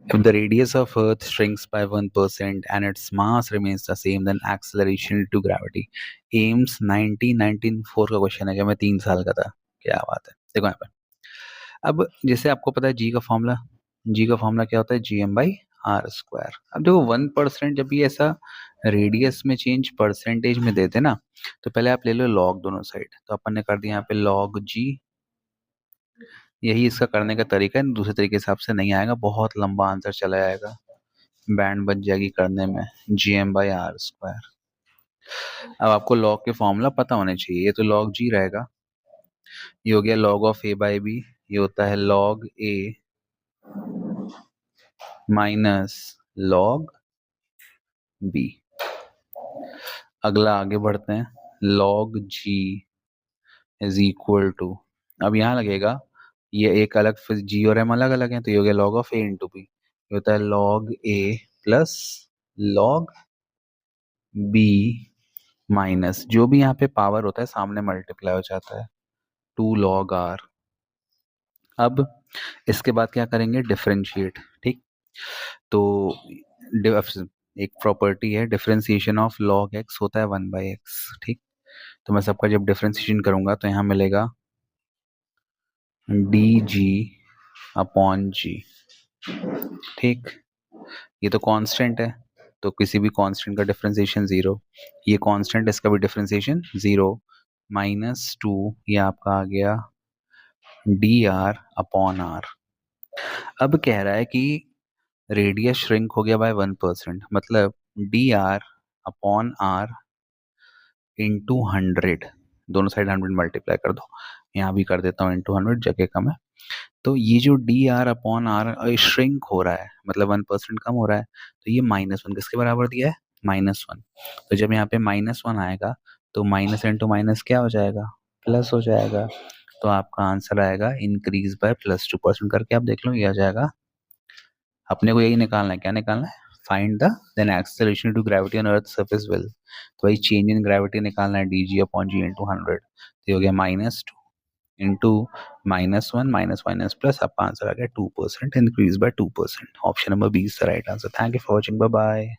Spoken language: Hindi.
If the radius of Earth shrinks by 1% and its mass remains the same, then acceleration due to gravity. AIIMS 1994 का क्वेश्चन है, जब मैं 3 साल का था। क्या बात है, देखो यहाँ पे। अब जैसे आपको पता है जी का फॉर्मूला क्या होता है, GM/r²। अब देखो 1% जब भी ऐसा रेडियस में चेंज परसेंटेज में देते ना, तो पहले आप ले लो लॉग दोनों साइड। तो अपन ने कर दिया यहाँ पे log g। यही इसका करने का तरीका है, दूसरे तरीके हिसाब से नहीं आएगा, बहुत लंबा आंसर चला जाएगा, बैंड बच जाएगी करने में। GM/r²। अब आपको लॉग के फॉर्मूला पता होने चाहिए। ये तो log g रहेगा, ये हो गया log ऑफ a/b, ये होता है log a minus log b। अगला आगे बढ़ते हैं, log g is equal to, अब यहाँ लगेगा ये एक अलग, फिर g और m अलग अलग हैं, तो ये हो गया log of a into b। ये होता है log a plus log b minus जो भी यहाँ पे पावर होता है सामने मल्टीप्लाई हो जाता है, 2 log r। अब इसके बाद क्या करेंगे, डिफरेंशिएट। ठीक, तो एक प्रॉपर्टी है, डिफरेंशिएशन ऑफ log x होता है 1/x। ठीक, तो मैं सबका जब डिफरेंशिएशन करूंगा तो यहाँ मिलेगा dg/g। ठीक, ये तो कांस्टेंट है, तो किसी भी कांस्टेंट का डिफरेंशिएशन 0, ये कांस्टेंट, इसका भी डिफरेंशिएशन 0, -2, ये आपका आ गया dr/r। अब कह रहा है कि रेडियस श्रिंक हो गया बाय 1%, मतलब dr/r इंटू 100, दोनों साइड 100 मल्टीप्लाई कर दो, यहाँ भी कर देता हूँ इंटू 100, जगह कम है। तो ये जो dr/r श्रिंक हो रहा है, मतलब 1% कम हो रहा है, तो ये -1 किसके बराबर दिया है, -1। तो जब यहाँ पे -1 आएगा तो माइनस इंटू माइनस क्या हो जाएगा, प्लस हो जाएगा। तो आपका आंसर आएगा इंक्रीज बाय +2%। करके आप देख लो, ये आ जाएगा। अपने को यही निकालना है, क्या निकालना है, find the then acceleration to gravity on earth surface will. तो वही चेंज इन ग्रेविटी निकालना है, dg/g इंटू 100। तो ये हो गया -2 इंटू -1 माइनस माइनस प्लस, आपका आंसर आ गया 2%, increase by 2%। Option number B is the right answer. Thank you for watching, bye bye.